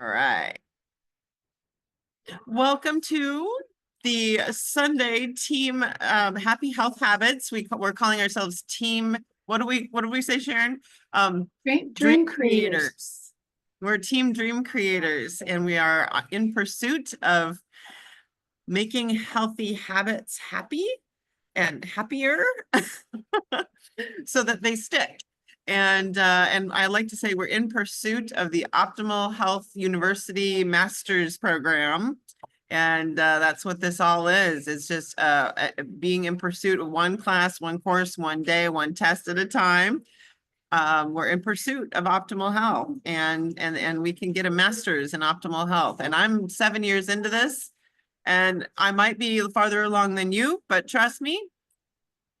All right. Welcome to the Sunday team Happy Health Habits. We're calling ourselves team. What do we say, Sharon? Dream creators. We're team dream creators, and we are in pursuit of making healthy habits happy and happier so that they stick. And I like to say we're in pursuit of the Optimal Health University Master's Program. And that's what this all is. It's just being in pursuit of one class, one course, one day, one test at a time. We're in pursuit of optimal health, and we can get a master's in optimal health. And I'm 7 years into this, and I might be farther along than you, but trust me,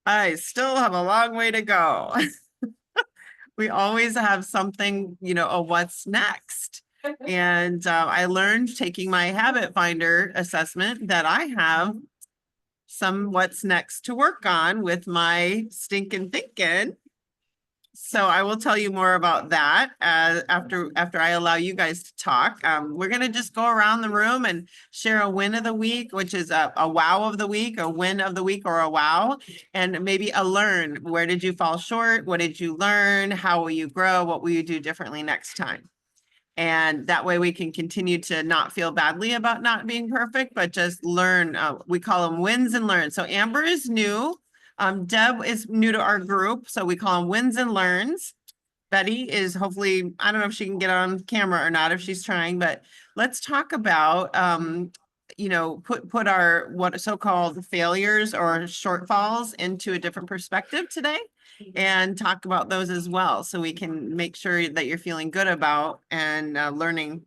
I still have a long way to go. We always have something, what's next. And I learned taking my habit finder assessment that I have some what's next to work on with my stinking thinking. So I will tell you more about that after I allow you guys to talk. We're going to just go around the room and share a win of the week, which is a wow of the week, a win of the week, or a wow, and maybe a learn. Where did you fall short? What did you learn? How will you grow? What will you do differently next time? And that way we can continue to not feel badly about not being perfect, but just learn. We call them wins and learns. So Amber is new. Deb is new to our group, so we call them wins and learns. Betty is hopefully, I don't know if she can get on camera or not, if she's trying, but let's talk about, put our what so-called failures or shortfalls into a different perspective today and talk about those as well. So we can make sure that you're feeling good about and learning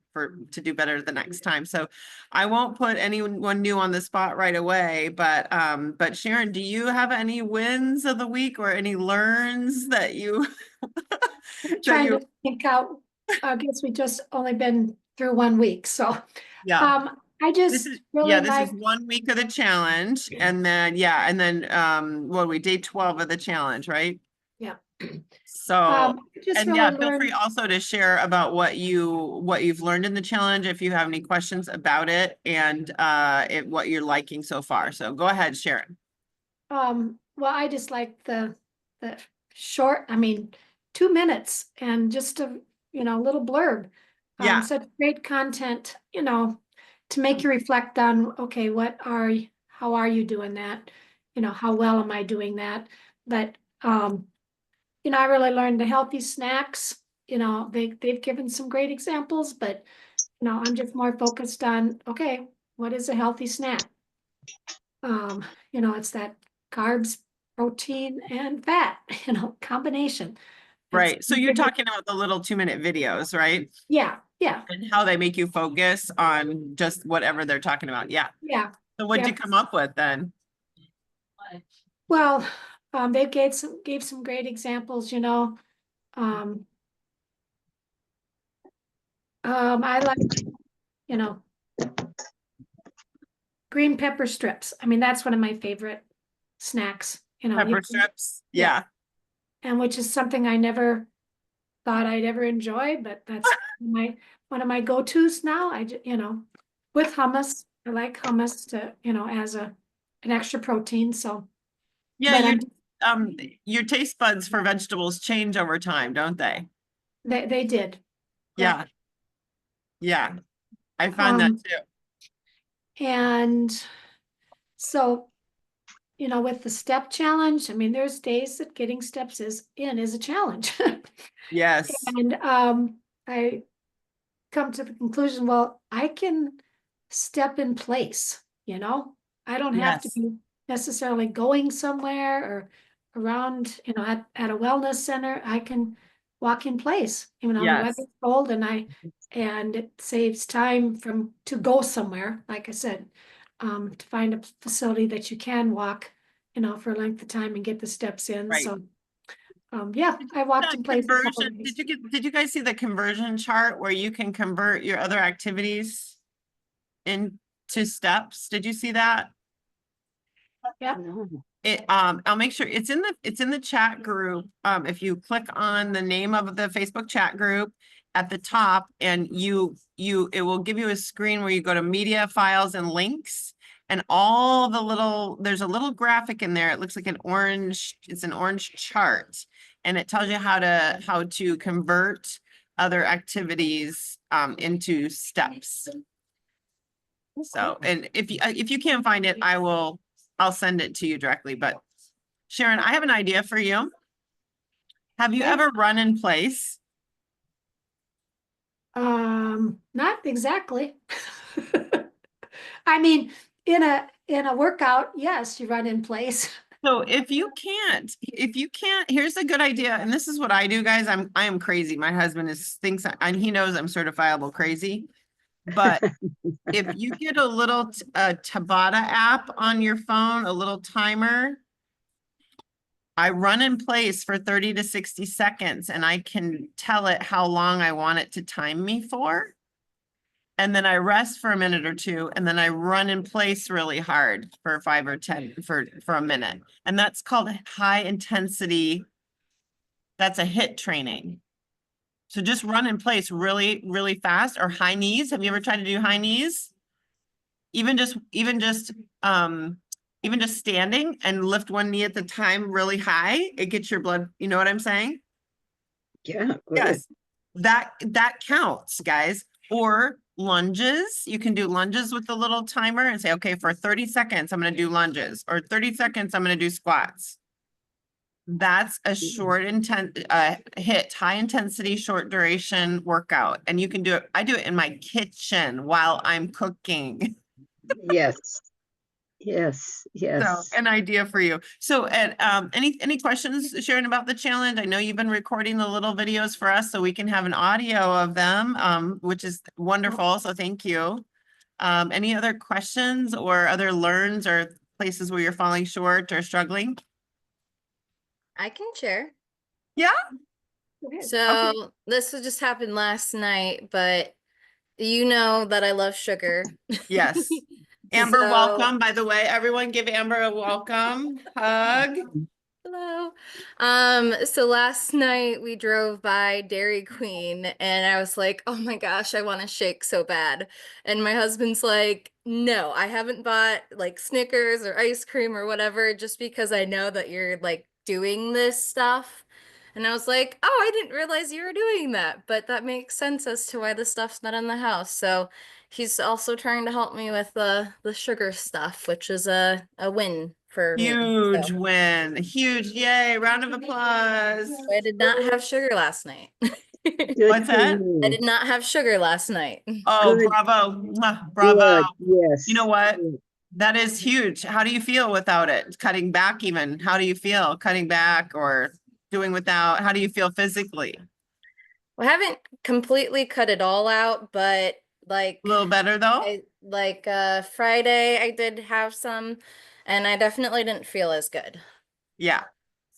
to do better the next time. So I won't put anyone new on the spot right away, but Sharon, do you have any wins of the week or any learns that you Trying to think out. I guess we just only been through 1 week, so yeah. I just This is really this like is 1 week of the challenge, and then what are we, day 12 of the challenge, right? yeah. So Just and really feel free also to share about what you've learned in the challenge if you have any questions about it, and what you're liking so far. So go ahead, Sharon. well, I just like the short, 2 minutes and just a little blurb. Yeah. Such great content, to make you reflect on, okay, how are you doing that? How well am I doing that? But I really learned the healthy snacks. They've given some great examples, but I'm just more focused on, okay, what is a healthy snack? It's that carbs, protein, and fat, combination. Right. So you're talking about the little 2-minute videos, right? Yeah, yeah. And how they make you focus on just whatever they're talking about. Yeah. Yeah. So what'd you come up with then? Well, they gave some great examples, I like, green pepper strips. That's one of my favorite snacks, Pepper strips. Yeah. and which is something I never thought I'd ever enjoy, but that's one of my go-tos now. With hummus, I like hummus to, as an extra protein. So Yeah, but your taste buds for vegetables change over time, don't they? they did. Yeah. Yeah. I found that too. And so, with the step challenge, there's days that getting steps is a challenge. Yes. And I come to the conclusion, well, I can step in place, I don't have to Yes. be necessarily going somewhere or around, at a wellness center. I can walk in place, the Yes. weather's cold and it saves time to go somewhere, like I said, to find a facility that you can walk, for a length of time and get the steps in. Right. So yeah, I walked in place a couple of days. Did you guys see the conversion chart where you can convert your other activities into steps? Did you see that? Yeah. I'll make sure it's in the chat group. If you click on the name of the Facebook chat group, at the top, and it will give you a screen where you go to media files and links. And all the there's a little graphic in there. It looks like it's an orange chart. And it tells you how to convert other activities into steps. So, and if you can't find it, I'll send it to you directly. But Sharon, I have an idea for you. Have you ever run in place? Not exactly. I mean, in a workout, yes, you run in place. So if you can't, here's a good idea. And this is what I do, guys. I am crazy. My husband thinks, and he knows I'm certifiable crazy. But if you get a little Tabata app on your phone, a little timer, I run in place for 30 to 60 seconds, and I can tell it how long I want it to time me for. And then I rest for a minute or two, and then I run in place really hard for 5 or 10 for a minute. And that's called high intensity. That's a HIIT training. So just run in place really, really fast, or high knees. Have you ever tried to do high knees? Even just standing and lift one knee at a time really high, it gets your blood, you know what I'm saying? Yeah. Good. Yes, that counts, guys. Or lunges. You can do lunges with the little timer and say, okay, for 30 seconds, I'm going to do lunges, or 30 seconds, I'm going to do squats. That's a short HIIT, high intensity, short duration workout. And you can do it. I do it in my kitchen while I'm cooking. Yes. Yes. Yes. So an idea for you. So any questions, Sharon, about the challenge? I know you've been recording the little videos for us so we can have an audio of them, which is wonderful. So thank you. Any other questions or other learns or places where you're falling short or struggling? I can share. Yeah. So this just happened last night, but you know that I love sugar. Yes. Amber, So- welcome. By the way, everyone give Amber a welcome hug. Hello. So last night we drove by Dairy Queen and I was like, oh my gosh, I want a shake so bad. And my husband's like, no, I haven't bought like Snickers or ice cream or whatever, just because I know that you're like doing this stuff. And I was like, oh, I didn't realize you were doing that, but that makes sense as to why the stuff's not in the house. So he's also trying to help me with the sugar stuff, which is a win for me. Huge So win. Huge. Yay. Round of applause. I did not have sugar last night. Good What's for that? you. I did not have sugar last night. Oh, Good. bravo. Mwah, bravo. Good. Yes. You know what? Good. That is huge. How do you feel without it? Cutting back even. How do you feel cutting back or doing without? How do you feel physically? I haven't completely cut it all out, but like A little better though? Friday I did have some and I definitely didn't feel as good. Yeah.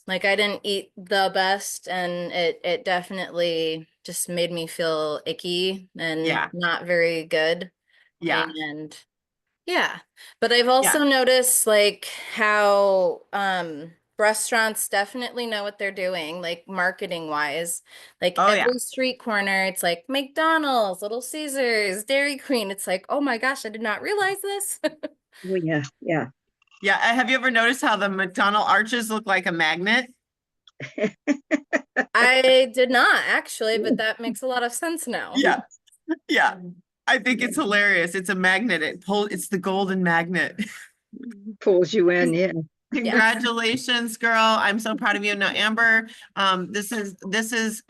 Like I didn't eat the best and it definitely just made me feel icky and Yeah. not very good. Yeah. And yeah, but I've also noticed like how restaurants definitely know what they're doing, like marketing wise. Like Oh, yeah. every street corner, it's like McDonald's, Little Caesars, Dairy Queen. It's like, oh my gosh, I did not realize this. Well, yeah. Yeah. Yeah. Have you ever noticed how the McDonald arches look like a magnet? I did not actually, but that makes a lot of sense now. Yeah. Yeah. I think it's hilarious. It's a magnet. It's the golden magnet. Pulls you in. Yeah. Congratulations, girl. I'm so proud of you. Now, Amber, this is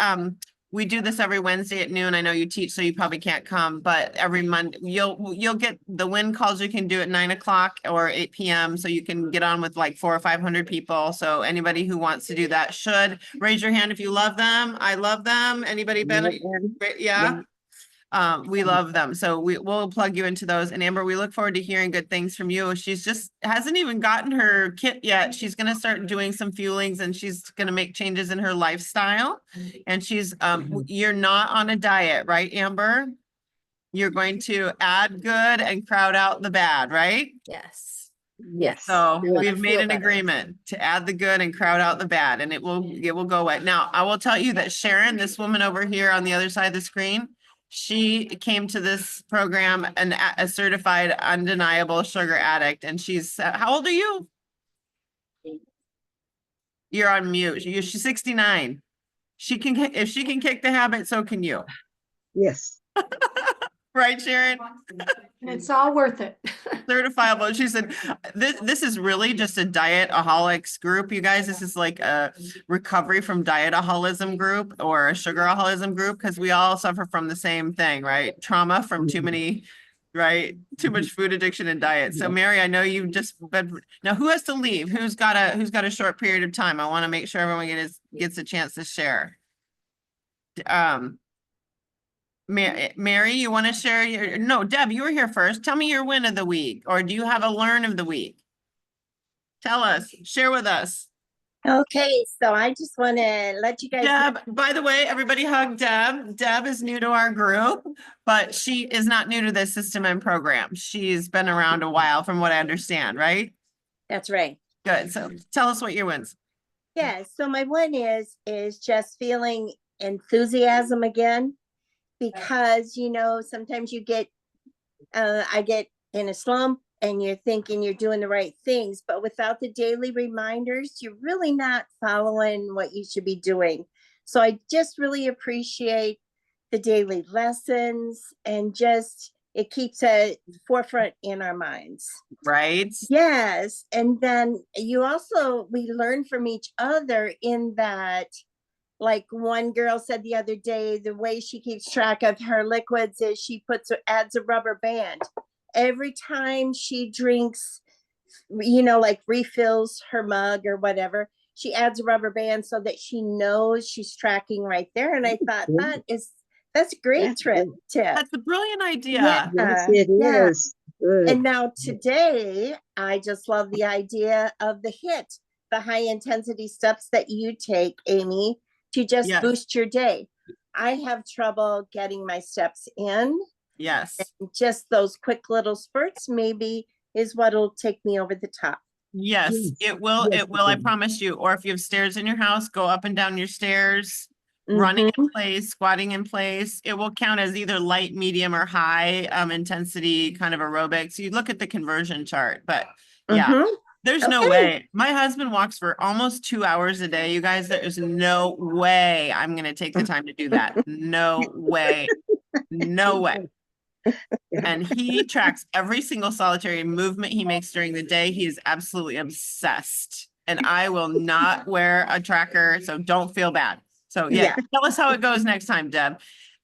we do this every Wednesday at noon. I know you teach, so you probably can't come, but every Monday you'll get the win calls. You can do at 9 o'clock or 8 p.m. So you can get on with like 400 or 500 people. So anybody who wants to do that should raise your hand if you love them. I love them. Anybody been? Yeah. We love them. So we'll plug you into those. And Amber, we look forward to hearing good things from you. She's just hasn't even gotten her kit yet. She's going to start doing some fuelings and she's going to make changes in her lifestyle. And she's, you're not on a diet, right, Amber? You're going to add good and crowd out the bad, right? Yes. Yes. So good. we've made feel an better. agreement to add the good and crowd out the bad, and it will go away. Now, I will tell you that Sharon, this woman over here on the other side of the screen, she came to this program a certified undeniable sugar addict, and she's, how old are you? You're on mute. She's 69. She can, if she can kick the habit, so can you. Yes. Right, Sharon? And it's all worth it. Certifiable. She said, this is really just a dietaholics group, you guys. This is like a recovery from dietaholism group or a sugaraholism group, because we all suffer from the same thing, right? Trauma from too many, right? Too much food addiction and diet. So Mary, I know you've just been, now who has to leave? Who's got a short period of time? I want to make sure everyone gets a chance to share. Mary, you want to share your, no, Deb, you were here first. Tell me your win of the week, or do you have a learn of the week? Tell us, share with us. Okay, so I just want to let you guys know. Deb, by the way, everybody hug Deb. Deb is new to our group, but she is not new to this system and program. She's been around a while from what I understand, right? That's right. Good. So tell us what your wins. Yeah, so my one is just feeling enthusiasm again, because sometimes you get I get in a slump and you're thinking you're doing the right things, but without the daily reminders, you're really not following what you should be doing. So I just really appreciate the daily lessons, and just it keeps a forefront in our minds. Right? Yes. And then we learn from each other in that, like one girl said the other day, the way she keeps track of her liquids is she adds a rubber band. Every time she drinks, like refills her mug or whatever, she adds a rubber band so that she knows she's tracking right there. And I thought that's a great tip. That's a brilliant idea. Yeah. Yes, it yeah. is. Good. And now today, I just love the idea of the HIIT, the high intensity steps that you take, Amy, to just Yes. boost your day. I have trouble getting my steps in. Yes. Just those quick little spurts maybe is what'll take me over the top. Yes, Yes. it will. Yes, It will. I it will. promise you. Or if you have stairs in your house, go up and down your stairs, running in place, squatting in place. It will count as either light, medium, or high intensity kind of aerobics. You look at the conversion chart, but yeah, Mhm. there's no Okay. way. My husband walks for almost 2 hours a day. You guys, there is no way I'm going to take the time to do that. No way. No way. And he tracks every single solitary movement he makes during the day. He is absolutely obsessed. And I will not wear a tracker, so don't feel bad. So yeah, tell us how it goes next time, Deb.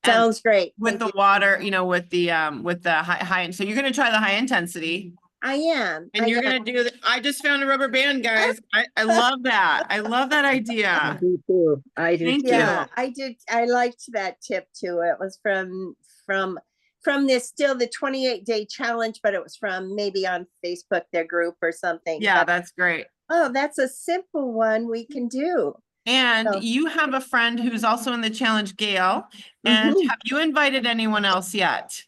And Sounds great. with the water, with the high, so you're gonna try the high intensity. I am. And you're gonna do I just found a rubber band, guys. I love that. I love that I idea. do too. I do Thank too. you. Yeah, I did. I liked that tip too. It was from this still the 28-day challenge, but it was from maybe on Facebook, their group or something. Yeah, But, that's great. oh, that's a simple one we can do. And So- you have a friend who's also in the challenge, Gail. And Mhm. have you invited anyone else yet?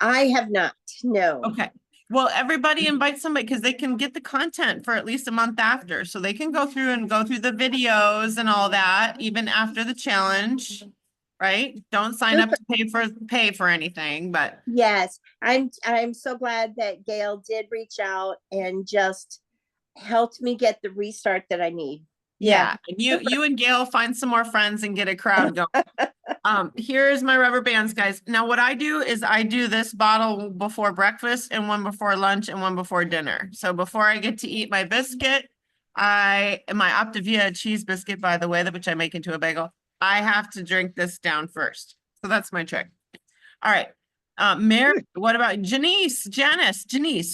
I have not, no. Okay. Well, everybody invite somebody because they can get the content for at least a month after. So they can go through the videos and all that, even after the challenge. Right? Don't sign up to pay for anything, but Yes, I'm so glad that Gail did reach out and just helped me get the restart that I need. yeah. And you and Gail find some more friends and get a crowd going. Here's my rubber bands, guys. Now what I do is I do this bottle before breakfast and one before lunch and one before dinner. So before I get to eat my biscuit, my Optavia cheese biscuit, by the way, which I make into a bagel, I have to drink this down first. So that's my trick. All right. Mary, what about Janice,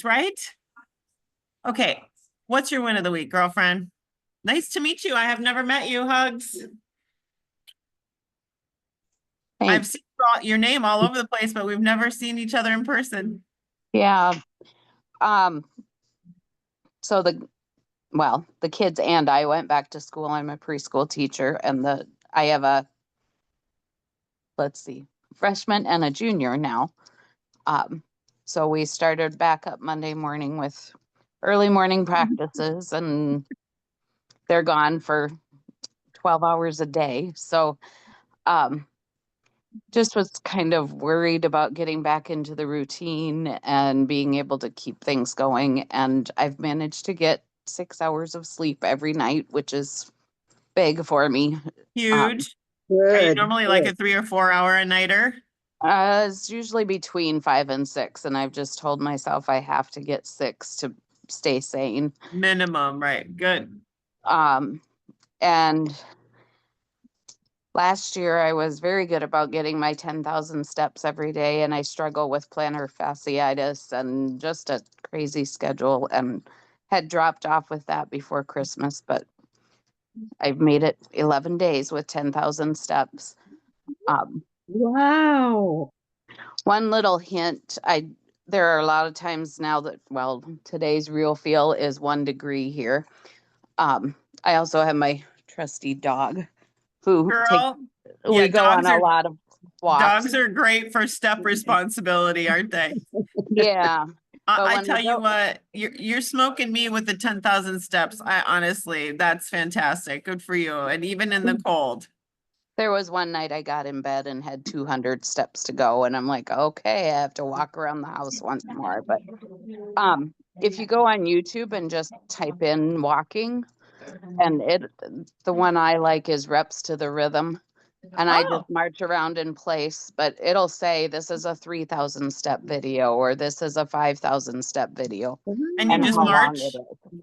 right? Okay. What's your win of the week, girlfriend? Nice to meet you. I have never met you. Hugs. I've Thanks. seen your name all over the place, but we've never seen each other in person. Yeah. So the kids and I went back to school. I'm a preschool teacher, and I have a freshman and a junior now. So we started back up Monday morning with early morning practices, and they're gone for 12 hours a day. So, just was kind of worried about getting back into the routine and being able to keep things going. And I've managed to get 6 hours of sleep every night, which is big for me. Huge. Are you Good. normally like good. a 3 or 4 hour a nighter? It's usually between 5 and 6, and I've just told myself I have to get 6 to stay sane. Minimum, right? Good. And last year I was very good about getting my 10,000 steps every day, and I struggle with plantar fasciitis and just a crazy schedule, and had dropped off with that before Christmas, but I've made it 11 days with 10,000 steps. Wow. One little hint, there are a lot of times now that, well, today's real feel is 1 degree here. I also have my trusty dog who Girl, we yeah, go on dogs a are lot of walks. dogs are great for step responsibility, aren't they? Yeah. But I when we tell you go- what, you're smoking me with the 10,000 steps. I honestly, that's fantastic. Good for you. And even in the cold. There was one night I got in bed and had 200 steps to go, and I'm like, okay, I have to walk around the house once more. But if you go on YouTube and just type in walking, and the one I like is reps to the rhythm, and I Oh, just march around in place, but it'll say this is a 3,000 step video or this is a 5,000 step video, and you and just how long march? it is.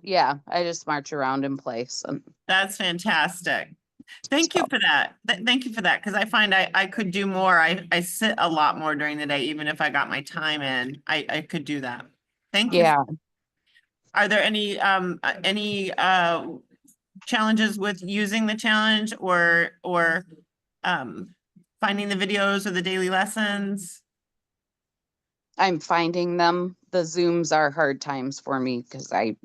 Yeah, I just march around in place. And That's fantastic. Thank you So- for that. Thank you for that. Cause I find I could do more. I sit a lot more during the day, even if I got my time in, I could do that. Thank you. yeah, Are there any challenges with using the challenge or finding the videos or the daily lessons? I'm finding them. The Zooms are hard times for me because I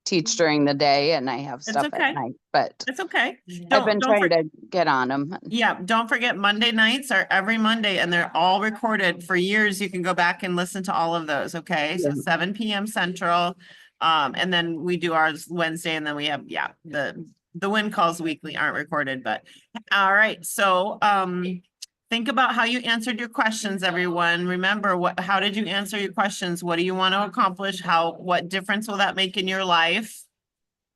teach during the day and I have It's stuff okay. at night, but It's okay. I've been Don't trying to get on them. Yeah, don't forget Monday nights are every Monday and they're all recorded for years. You can go back and listen to all of those. Okay, so Yeah. 7 p.m. Central. And then we do ours Wednesday and then we have, yeah, the win calls weekly aren't recorded, but all right. So, think about how you answered your questions, everyone. Remember how did you answer your questions? What do you want to accomplish? What difference will that make in your life?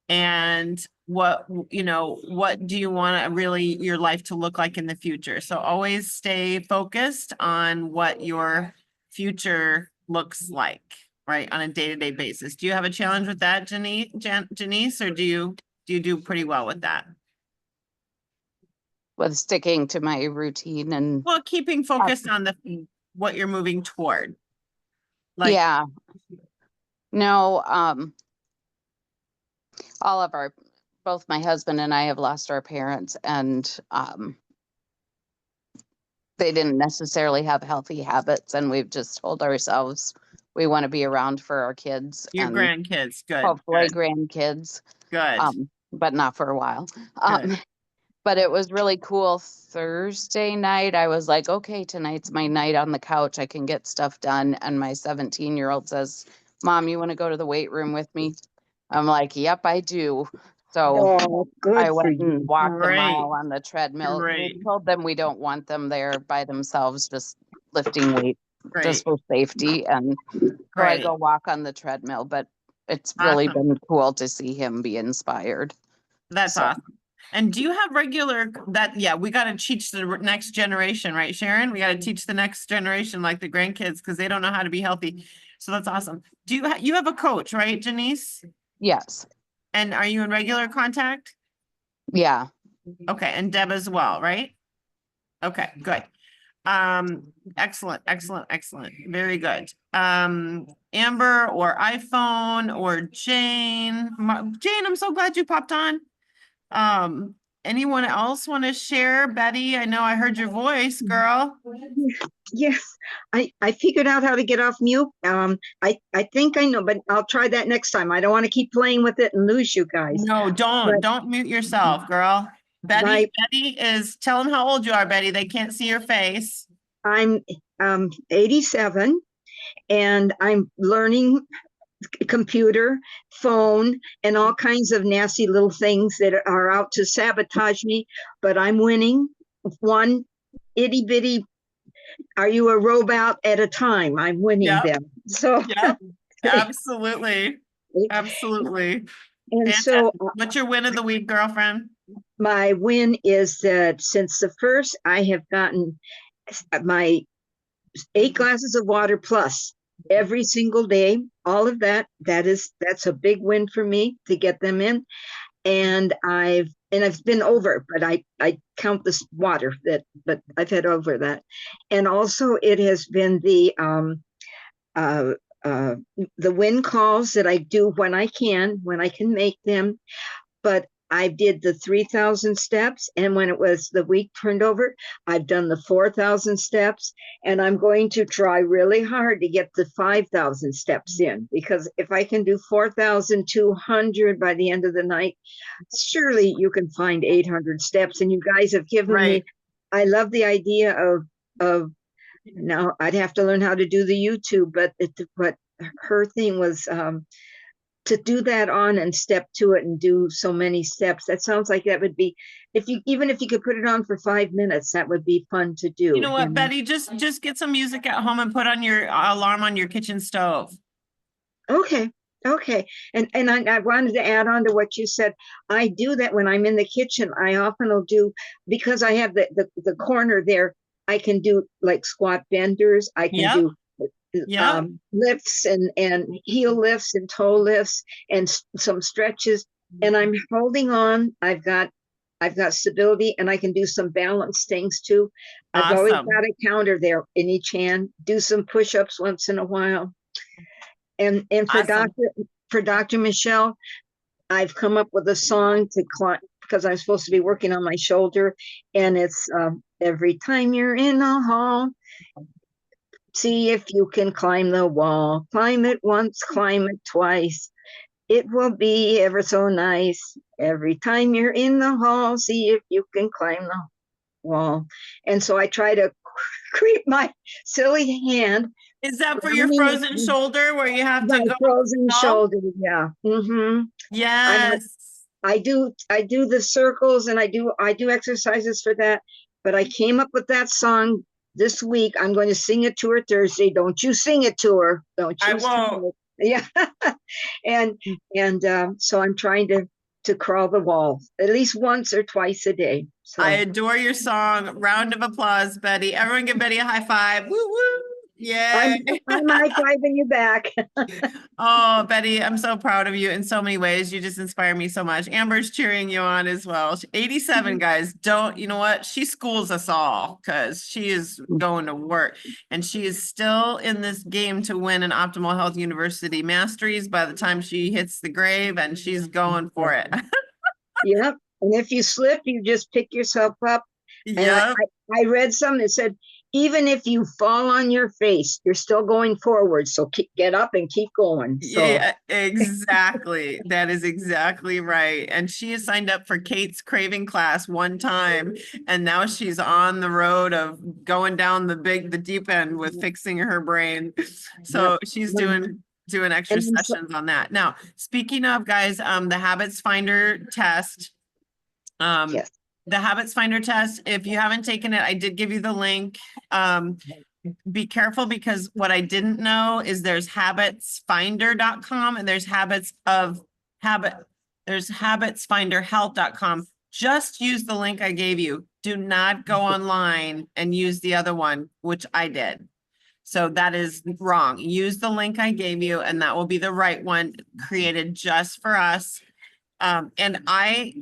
And what do you want your life to look like in the future? So always stay focused on what your future looks like, right? On a day-to-day basis. Do you have a challenge with that, Janice, or do you do pretty well with that? With sticking to my routine and Well, keeping focused on what you're moving toward. Like, yeah. No, both my husband and I have lost our parents, and they didn't necessarily have healthy habits, and we've just told ourselves we want to be around for our kids your and grandkids. Good. hopefully Good. grandkids, Good. but not for a while. Good. But it was really cool. Thursday night, I was like, okay, tonight's my night on the couch. I can get stuff done. And my 17-year-old says, Mom, you want to go to the weight room with me? I'm like, yep, I do. So Oh, good I for went and you. walked a Great. mile on the treadmill. Great. We told them we don't want them there by themselves, just lifting weight, Great. just for safety. And so I Great. go walk on the treadmill, but it's really Awesome. been cool to see him be inspired. That's So- awesome. And do you have we got to teach the next generation, right, Sharon? We got to teach the next generation, like the grandkids, because they don't know how to be healthy. So that's awesome. Do you have a coach, right, Janice? Yes. And are you in regular contact? Yeah. Okay, and Deb as well, right? Okay, good. Excellent, excellent, excellent. Very good. Amber or iPhone or Jane. Jane, I'm so glad you popped on. Anyone else want to share? Betty, I know I heard your voice, girl. Yes, I figured out how to get off mute. I think I know, but I'll try that next time. I don't want to keep playing with it and lose you guys. No, don't mute yourself, girl. Betty tell them how old you are, Betty. They can't see your face. I'm 87 and I'm learning computer, phone, and all kinds of nasty little things that are out to sabotage me, but I'm winning one itty bitty, are you a robot at a time? I'm winning Yep. them. So, Yeah, absolutely. Absolutely. and so What's your win of the week, girlfriend? my win is that since the first, I have gotten my 8 glasses of water plus every single day. All of that's a big win for me to get them in. And I've been over, but I count this water but I've had over that. And also it has been the wind calls that I do when I can make them. But I did the 3,000 steps, and when it was the week turned over, I've done the 4,000 steps, and I'm going to try really hard to get the 5,000 steps in, because if I can do 4,200 by the end of the night, surely you can find 800 steps. And you guys have given me, I love the idea of now I'd have to learn how to do the YouTube, but her thing was to do that on and step to it and do so many steps. That sounds like that would be, even if you could put it on for 5 minutes, that would be fun to do. You know what, Betty, just get some music at home and put on your alarm on your kitchen stove. Okay. And I wanted to add on to what you said. I do that when I'm in the kitchen. I often will do, because I have the corner there, I can do like squat benders. I can do lifts and heel lifts and toe lifts and some stretches, and I'm holding on. I've got stability, and I can do some balance things too. I've always got a counter there in each hand. Do some push-ups once in a while. And for Dr. Michelle, I've come up with a song to climb, because I'm supposed to be working on my shoulder, and it's every time you're in a hall, see if you can climb the wall. Climb it once, climb it twice. It will be ever so nice. Every time you're in the hall, see if you can climb the wall. And so I try to creep my silly hand. Is that for your frozen shoulder where you have to go? Frozen shoulder, yeah. Mm-hmm. Yes. I do the circles, and I do exercises for that. But I came up with that song this week. I'm going to sing it to her Thursday. Don't you sing it to her. Don't you? I won't. Yeah. and so I'm trying to crawl the wall at least once or twice a day. So I adore your song. Round of applause, Betty. Everyone give Betty a high five. Woo woo. Yeah. I'm high-fiving you back. Oh, Betty, I'm so proud of you in so many ways. You just inspire me so much. Amber's cheering you on as well. 87, guys. You know what? She schools us all because she is going to work, and she is still in this game to win an Optimal Health University Masteries by the time she hits the grave, and she's going for it. Yep. And if you slip, you just pick yourself up. Yeah. I read something that said, even if you fall on your face, you're still going forward. So get up and keep going. So. Yeah, exactly. That is exactly right. And she has signed up for Kate's craving class one time, and now she's on the road of going down the deep end with fixing her brain. So she's doing extra sessions on that. Now, speaking of, guys, the Habits Finder test. Yes. The Habits Finder test, if you haven't taken it, I did give you the link. Be careful, because what I didn't know is there's habitsfinder.com and there's habitsfinderhealth.com. Just use the link I gave you. Do not go online and use the other one, which I did. So that is wrong. Use the link I gave you, and that will be the right one, created just for us. And I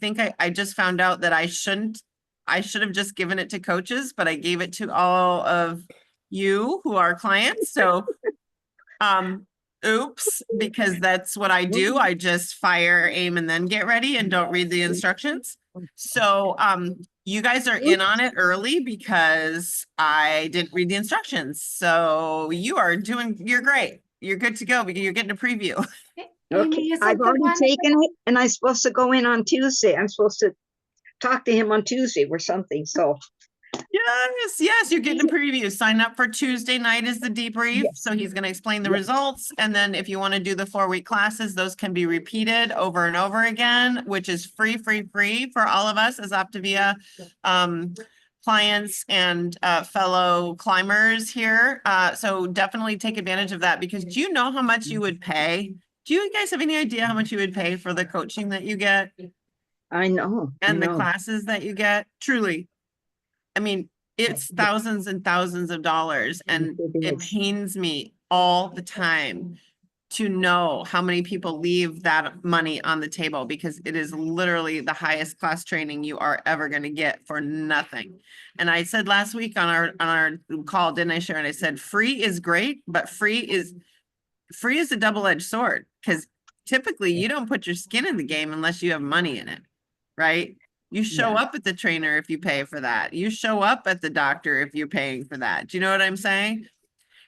think I just found out that I should have just given it to coaches, but I gave it to all of you who are clients. So, oops, because that's what I do. I just fire, aim, and then get ready and don't read the instructions. So, you guys are in on it early because I didn't read the instructions. So you're great. You're good to go because you're getting a preview. Okay, I've already taken it, and I'm supposed to go in on Tuesday. I'm supposed to talk to him on Tuesday or something. So Yes, you're getting a preview. Sign up for Tuesday night is the debrief. Yes. So he's going to explain the Yes. results. And then if you want to do the 4-week classes, those can be repeated over and over again, which is free for all of us as Optavia clients and fellow climbers here. So definitely take advantage of that, because do you know how much you would pay? Do you guys have any idea how much you would pay for the coaching that you get I know. and the I know. classes that you get? Truly. I mean, it's thousands and thousands of dollars, and It it is. pains me all the time to know how many people leave that money on the table, because it is literally the highest class training you are ever going to get for nothing. And I said last week on our call, didn't I, Sharon? I said free is great, but free is a double-edged sword, because typically you don't put your skin in the game unless you have money in it, right? You show Yeah. up at the trainer if you pay for that. You show up at the doctor if you're paying for that. Do you know what I'm saying?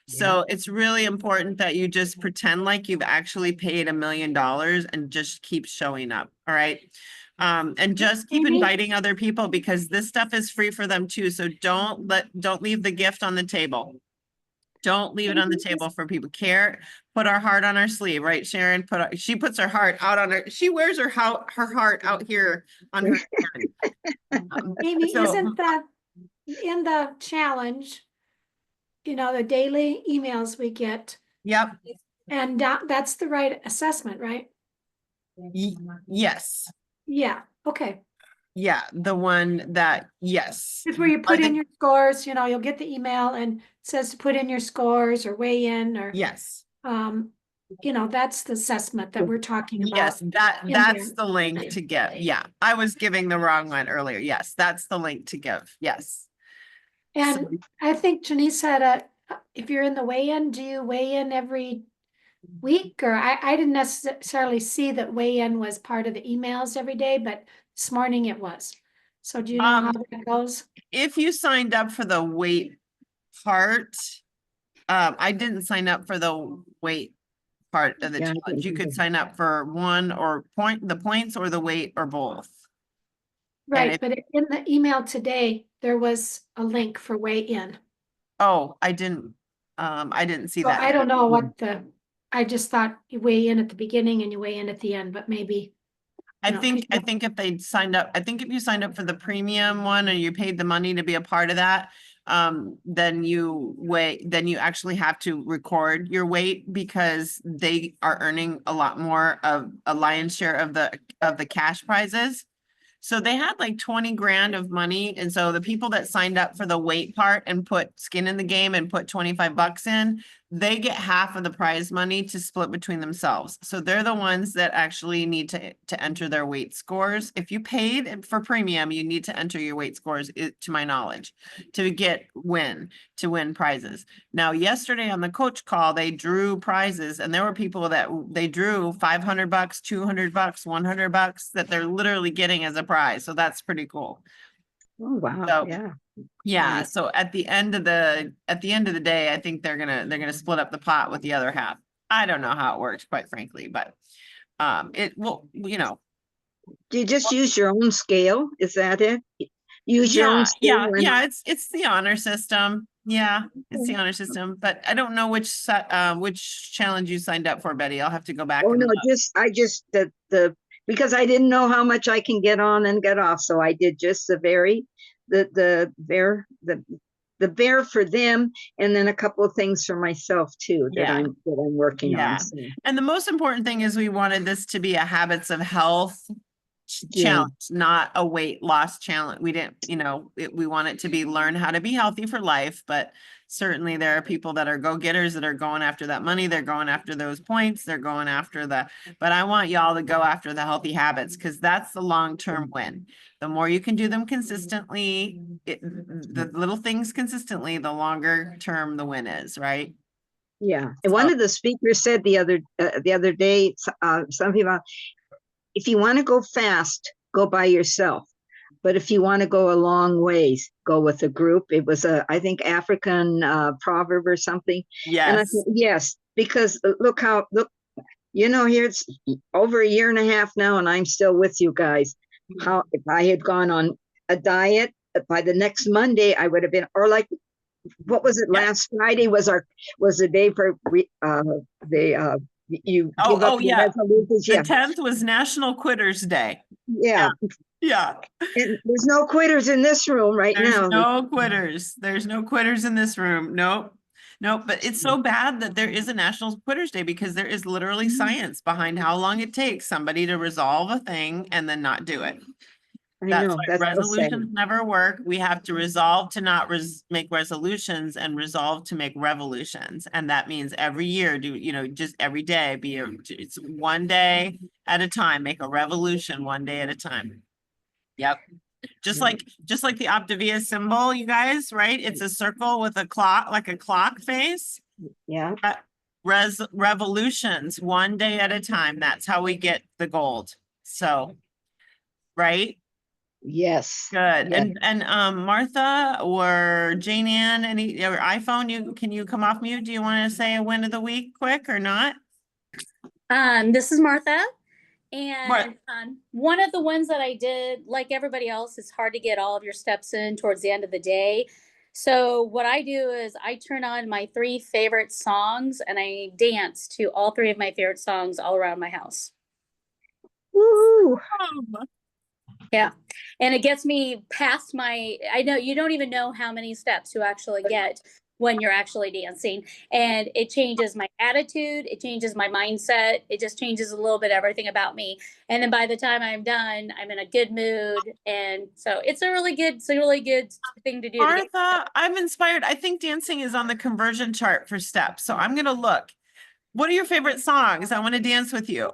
So it's really important that you just pretend like you've actually paid $1 million and just keep showing up. All right. And just keep Amy? inviting other people, because this stuff is free for them too. So don't leave the gift on the table. Don't leave it on the table for people. Put our heart on our sleeve, right, Sharon? She puts her heart out on her. She wears her heart out here on her hand. Amy, So- isn't that in the challenge, the daily emails we get, Yep. and that's the right assessment, right? Yes. Yeah, okay. Yeah. The one that, yes. It's where you I put in think- your scores, you'll get the email and it says to put in your scores or weigh in or, Yes. that's the assessment that we're talking about. Yes, in that's there. the link to give. Yeah. I was giving the wrong one earlier. Yes, that's the link to give. Yes. And I think Janice said, if you're in the weigh-in, do you weigh in every week? Or I didn't necessarily see that weigh-in was part of the emails every day, but this morning it was. So do you know how that goes? If you signed up for the weight part, I didn't sign up for the weight part of the Yeah, I challenge. You didn't could either. sign up for one or the points or the weight or both. Right, if- but in the email today, there was a link for weigh-in. Oh, I didn't see So that. I don't know I just thought you weigh in at the beginning and you weigh in at the end, but maybe. I No, think people- if you signed up for the premium one and you paid the money to be a part of that, then you actually have to record your weight, because they are earning a lot more of a lion's share of the cash prizes. So they had like 20 grand of money. And so the people that signed up for the weight part and put skin in the game and put 25 bucks in, they get half of the prize money to split between themselves. So they're the ones that actually need to enter their weight scores. If you paid for premium, you need to enter your weight scores, to my knowledge, to win prizes. Now, yesterday on the coach call, they drew prizes, and there were people that they drew 500 bucks, 200 bucks, 100 bucks that they're literally getting as a prize. So that's pretty cool. Oh, wow. So- Yeah. Yeah, Nice. so at the end of the day, I think they're gonna split up the pot with the other half. I don't know how it works, quite frankly, but it will, Do you just use your own scale? Is that it? Use your own scale? and- it's the honor system. Yeah, it's the honor system, but I don't know which challenge you signed up for, Betty. I'll have to go back. Oh, and no, look. because I didn't know how much I can get on and get off. So I did just the bear for them, and then a couple of things for myself too, that Yeah. I'm working Yeah. on. So, And the most important thing is we wanted this to be a habits of health Yeah. challenge, not a weight loss challenge. We didn't, we want it to be learn how to be healthy for life, but certainly there are people that are go-getters that are going after that money. They're going after those points. They're going after but I want y'all to go after the healthy habits, because that's the long-term win. The more you can do them consistently, the little things consistently, the longer term the win is, right? yeah. And one of the speakers said the other day, some people, if you want to go fast, go by yourself. But if you want to go a long ways, go with a group. It was I think African proverb or something. And I Yes. said, yes, because look, here it's over a year and a half now, and I'm still with you guys. How if I had gone on a diet, by the next Monday, I would have been, or like, what was it? Yeah. Last Friday was the day for, you Oh, give up oh, your yeah. resolutions. The Yeah, 10th was National Quitters Day. yeah. Yeah. And there's no quitters in this room right There's now. no quitters. There's no quitters in this room. Nope. Nope. But it's so bad that there is a National Quitters Day because there is literally science behind how long it takes somebody to resolve a thing and then not do it. I That's know, why that's so sad. resolutions never work. We have to resolve to not make resolutions and resolve to make revolutions. And that means every year just every day it's one day at a time, make a revolution one day at a time. Yep. Just like the Optavia symbol, you guys, right? It's a circle with a clock, like a clock face. Yeah, Revolutions one day at a time. That's how we get the gold. So, right? yes. Good. Yes. And Martha or Jane Ann, or iPhone, can you come off mute? Do you want to say a win of the week quick or not? This is Martha. Mar- And one of the ones that I did, like everybody else, it's hard to get all of your steps in towards the end of the day. So what I do is I turn on my 3 favorite songs and I dance to all 3 of my favorite songs all around my house. Woo. Yeah. And it gets me past I know you don't even know how many steps you actually get when you're actually dancing, and it changes my attitude. It changes my mindset. It just changes a little bit everything about me. And then by the time I'm done, I'm in a good mood. And so it's a really good thing to do. Martha, I'm inspired. I think dancing is on the conversion chart for steps. So I'm going to look. What are your favorite songs? I want to dance with you.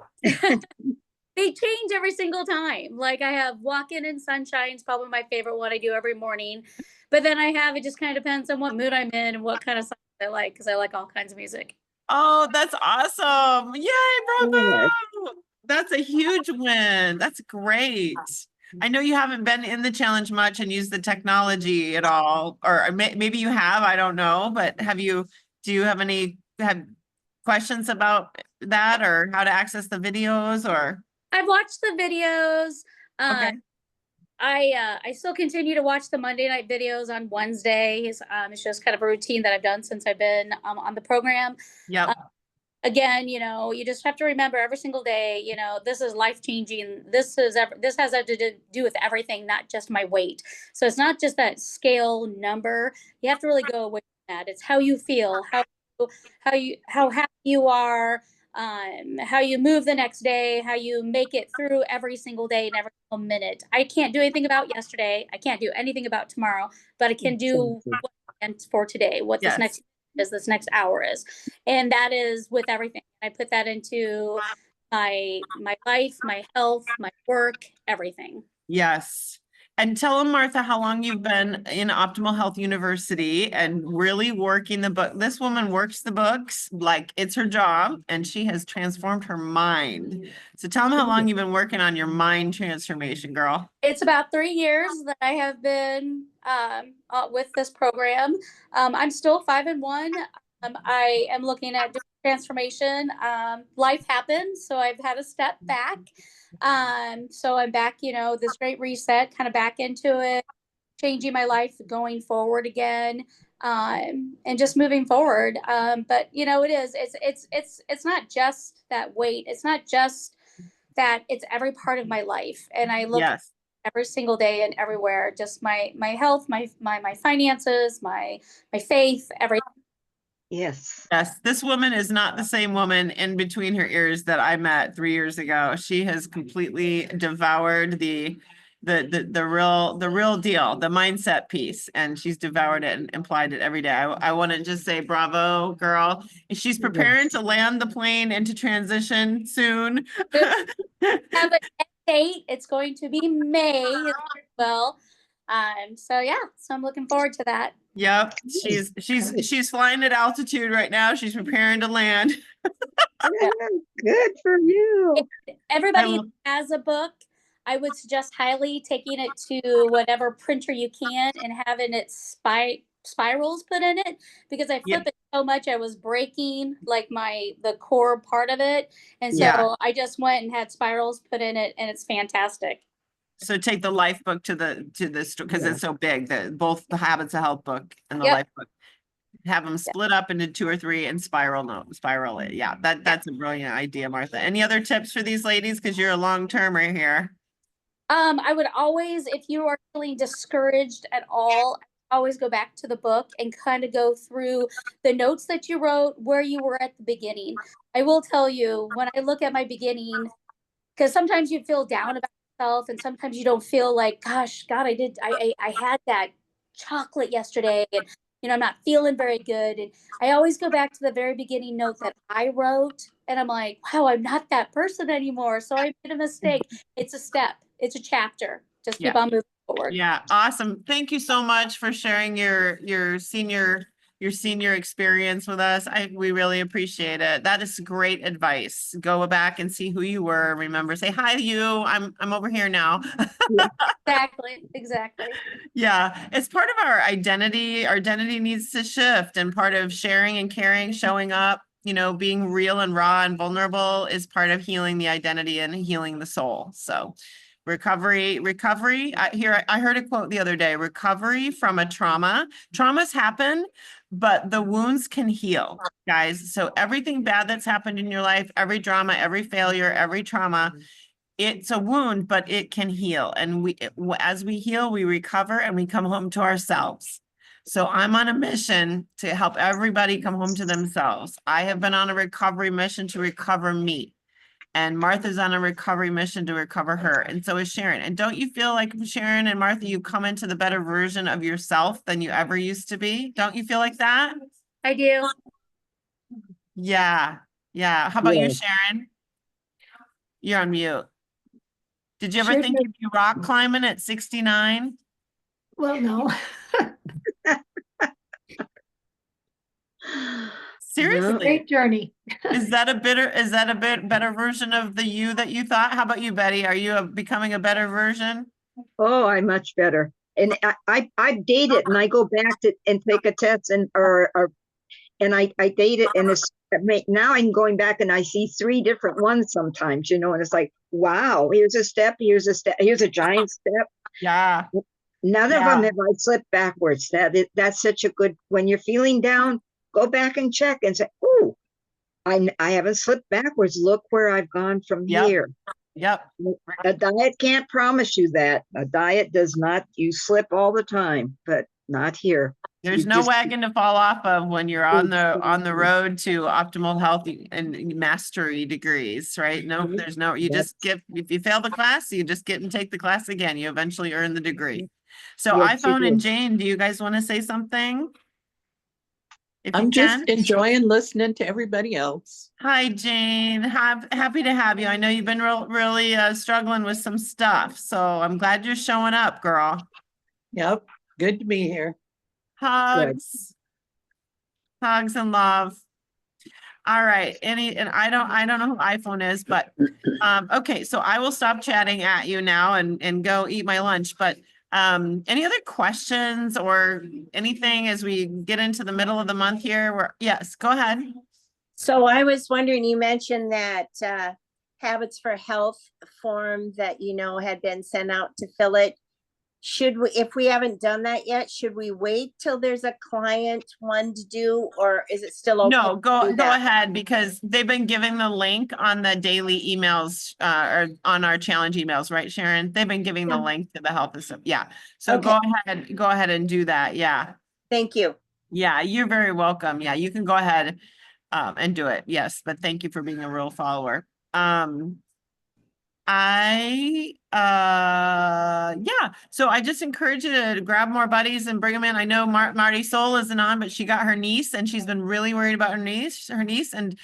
They change every single time. Like I have Walkin' in Sunshine is probably my favorite one I do every morning. But then it just kind of depends on what mood I'm in and what kind of songs I like, because I like all kinds of music. Oh, that's awesome. Yay, bravo. Yes. That's a huge win. That's great. I know you haven't been in the challenge much and used the technology at all, or maybe you have, I don't know, but do you have any questions about that or how to access the videos or? I've watched the videos. Okay. I still continue to watch the Monday night videos on Wednesdays. It's just kind of a routine that I've done since I've been on the program. Yep. Again, you just have to remember every single day, this is life changing. This has to do with everything, not just my weight. So it's not just that scale number. You have to really go away from that. It's how you feel, how happy you are, how you move the next day, how you make it through every single day and every single minute. I can't do anything about yesterday. I can't do anything about tomorrow, but I can do what I can for today, what Yes. this next hour is. And that is with everything. I put that into my life, my health, my work, everything. Yes. And tell them, Martha, how long you've been in Optimal Health University and really working the book. This woman works the books like it's her job, and she has transformed her mind. So tell them how long you've been working on your mind transformation, girl. It's about 3 years that I have been with this program. I'm still 5 and 1. I am looking at doing transformation. Life happens, so I've had a step back. So I'm back, this great reset, kind of back into it, changing my life, going forward again, and just moving forward. But it's not just that weight. It's not just that, it's every part of my life. And I look at every single day and everywhere, just my health, my finances, my faith, everything. Yes. Yes, this woman is not the same woman in between her ears that I met 3 years ago. She has completely devoured the real deal, the mindset piece, and she's devoured it and applied it every day. I want to just say bravo, girl. She's preparing to land the plane into transition soon. Have a date. It's going to be May as well. So I'm looking forward to that. Yep, she's flying at altitude right now. She's preparing to land. Good for you. If everybody has a book, I would suggest highly taking it to whatever printer you can and having it spirals put in it, because I flip it so much I was breaking like the core part of it, and so I just went and had spirals put in it, and it's fantastic. So take the life book to the because it's so big that both the Habits of Health book and the Yep. life book have them split up into 2 or 3 and spiral it. Yeah, that's a brilliant idea, Martha. Any other tips for these ladies? Because you're a long-termer here. I would always, if you are feeling discouraged at all, always go back to the book and kind of go through the notes that you wrote, where you were at the beginning. I will tell you, when I look at my beginning, because sometimes you feel down about yourself and sometimes you don't feel like, gosh, God, I had that chocolate yesterday and, I'm not feeling very good. And I always go back to the very beginning note that I wrote and I'm like, wow, I'm not that person anymore. So I made a mistake. It's a step. It's a chapter. Just keep Yeah. on moving forward. Yeah, awesome. Thank you so much for sharing your senior experience with us. We really appreciate it. That is great advice. Go back and see who you were. Remember, say hi to you. I'm over here now. Exactly. Yeah, it's part of our identity. Our identity needs to shift, and part of sharing and caring, showing up, being real and raw and vulnerable is part of healing the identity and healing the soul. So recovery. I heard a quote the other day, recovery from a trauma. Traumas happen, but the wounds can heal, guys. So everything bad that's happened in your life, every drama, every failure, every trauma, it's a wound, but it can heal. And as we heal, we recover and we come home to ourselves. So I'm on a mission to help everybody come home to themselves. I have been on a recovery mission to recover me. And Martha's on a recovery mission to recover her. And so is Sharon. And don't you feel like, Sharon and Martha, you come into the better version of yourself than you ever used to be? Don't you feel like that? I do. Yeah. Yeah. How about you, Yeah. Sharon? You're on mute. Did you ever Sure think do. you'd be rock climbing at 69? Well, no. Seriously? Great journey. Is that a bit better version of the you that you thought? How about you, Betty? Are you becoming a better version? Oh, I'm much better. And I date it and I go back to and take a test and I date it and now I'm going back and I see 3 different ones sometimes, and it's like, wow, here's a step, here's a giant step. Yeah. None of Yeah. them have I slipped backwards. That's such a good, when you're feeling down, go back and check and say, oh, I haven't slipped backwards. Look where I've gone from Yep. here. Yep. A diet can't promise you that. A diet does not, you slip all the time, but not here. There's You no just- wagon to fall off of when you're on the road to optimal health and mastery degrees, right? No, there's no, you just get, if you fail the class, you just get and take the class again. You eventually earn the degree. So Yes, you iPhone and do. Jane, do you guys want to say something? If you I'm just can. enjoying listening to everybody else. Hi, Jane. Happy to have you. I know you've been really struggling with some stuff, so I'm glad you're showing up, girl. Yep, good to be here. Hugs. Hugs and love. All right. And I don't know who iPhone is, but okay, so I will stop chatting at you now and go eat my lunch. But any other questions or anything as we get into the middle of the month here? Yes, go ahead. So I was wondering, you mentioned that Habits for Health form that had been sent out to fill it. Should we, if we haven't done that yet, should we wait till there's a client one to do, or is it still okay? No, to go do that? ahead, because they've been giving the link on the daily emails or on our challenge emails, right, Sharon? They've been giving the link to the health and stuff. Yeah. So Okay. go ahead and do that. Yeah. Thank you. Yeah, you're very welcome. Yeah, you can go ahead and do it. Yes, but thank you for being a real follower. Yeah, so I just encourage you to grab more buddies and bring them in. I know Marty Soul isn't on, but she got her niece and she's been really worried about her niece. And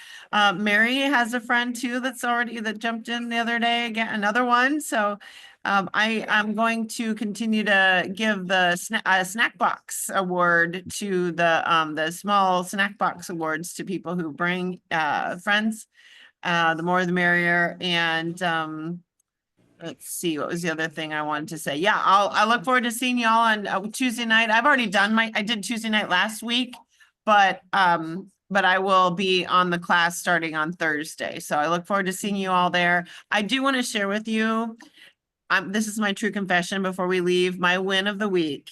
Mary has a friend too that jumped in the other day, again, another one. So I'm going to continue to give the snack box award to the small snack box awards to people who bring friends. The more the merrier. And let's see, what was the other thing I wanted to say? Yeah, I look forward to seeing y'all on Tuesday night. I've already done I did Tuesday night last week, but I will be on the class starting on Thursday. So I look forward to seeing you all there. I do want to share with you, this is my true confession before we leave. My win of the week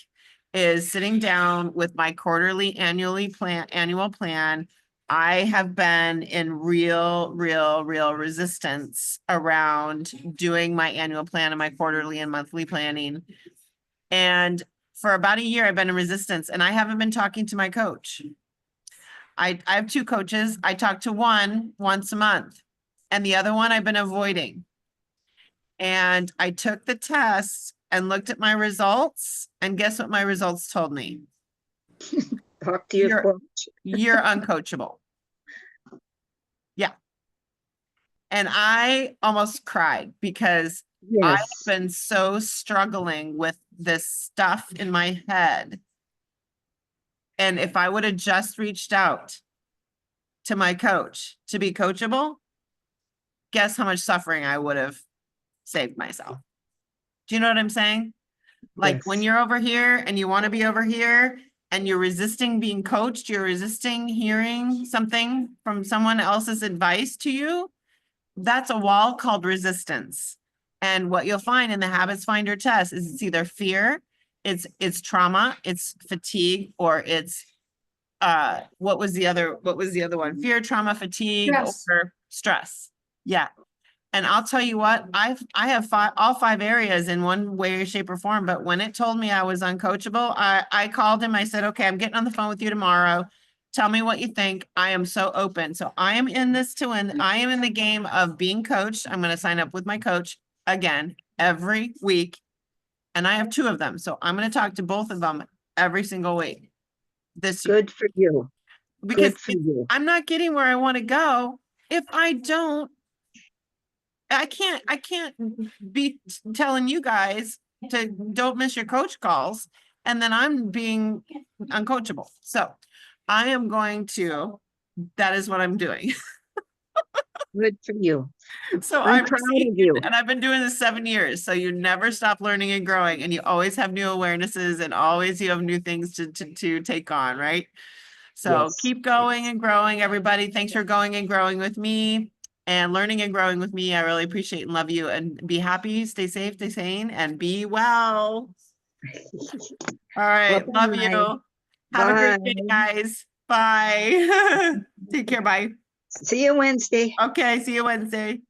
is sitting down with my quarterly annual plan. I have been in real resistance around doing my annual plan and my quarterly and monthly planning. And for about a year, I've been in resistance and I haven't been talking to my coach. I have 2 coaches. I talk to one once a month and the other one I've been avoiding. And I took the test and looked at my results, and guess what my results told me? Talk to your You're- coach. You're uncoachable. Yeah. And I almost cried because I've Yes. been so struggling with this stuff in my head. And if I would have just reached out to my coach to be coachable, guess how much suffering I would have saved myself. Do you know what I'm saying? Like when Yes. you're over here and you want to be over here and you're resisting being coached, you're resisting hearing something from someone else's advice to you, that's a wall called resistance. And what you'll find in the Habits Finder test is it's either fear, it's trauma, it's fatigue, or it's what was the other one? Fear, trauma, fatigue, Stress. or stress. Yeah. And I'll tell you what, I have all 5 areas in one way, shape, or form. But when it told me I was uncoachable, I called him. I said, okay, I'm getting on the phone with you tomorrow. Tell me what you think. I am so open. So I am in this to win. I am in the game of being coached. I'm going to sign up with my coach again every week. And I have 2 of them. So I'm going to talk to both of them every single week this year. Good for you. Because Good for you. I'm not getting where I want to go if I can't be telling you guys to don't miss your coach calls and then I'm being uncoachable. So I am that is what I'm doing. Good for you. So I'm proud receiving of you. it, and I've been doing this 7 years. So you never stop learning and growing and you always have new awarenesses and always you have new things to take on, right? So Yes. keep going and growing, everybody. Thanks for going and growing with me and learning and growing with me. I really appreciate and love you, and be happy, stay safe, stay sane, and be well. All right. Love Bye-bye. you. Have a great day, Bye. guys. Bye. Take care. Bye. See you Wednesday. Okay. See you Wednesday.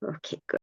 Okay, good.